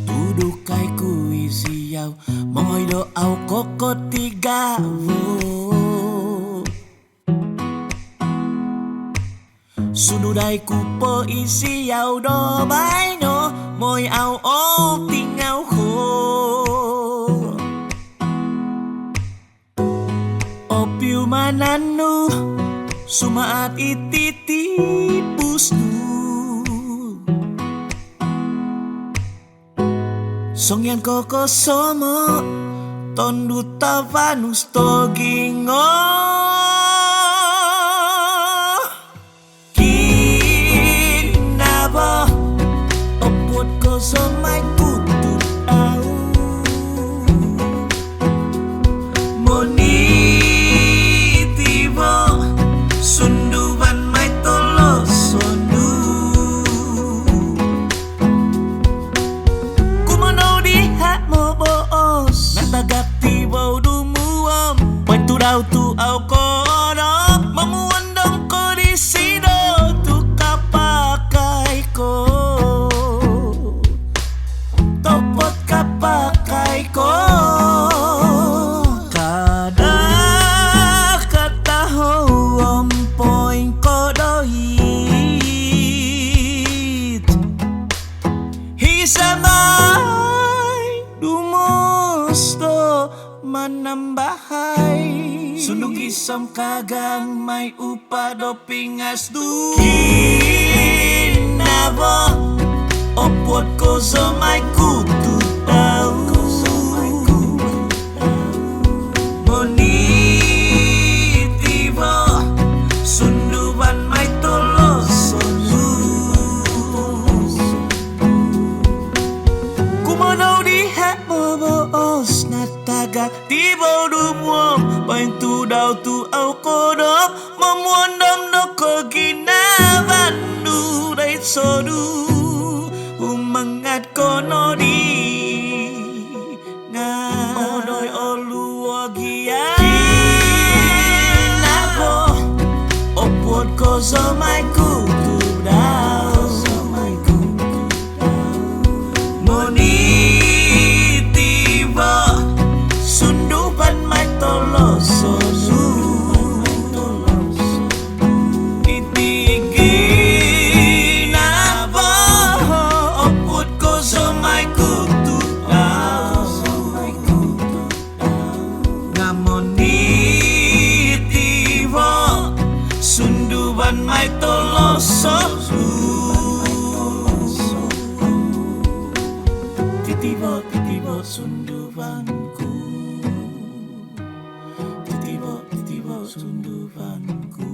Tudukai kui siau Mongoi do au koko tiga wo Sunudai ku po isi au do bai no Moi au o tingau ho Opiu mananu Sumaat ititi pusnu Songyan koko somo Tondu tavanus togingo Kinabo Opot ko somai kutu au Monitibo Sunduban mai tolo sondu Natagati bau dumuam Wan tu dau tu au kono Memuandang ko di sido tu kapakai ko Topot kapakai ko Kada kata ho ompoin ko doit Hisamai Dumusto manambahai Sunduk isam kagang may upado pingas Kinabo Opot ko somay kutu daw Monitibo Sunduban may tolosonu Kumanaw diha boboos Nataga tibo dumuam Pain tu daw tu au kodok Memuandam no ko ginabandu Dait sodu Umangat kono di Nga Odoy olu wagia Kinabo Opot ko somay kutu daw Monitibo Sunduban may tolosonu Itiginabo Opot ko somay kutu daw Nga monitibo Sunduban may tolosonu Titibo sundubanku Titibo sundubanku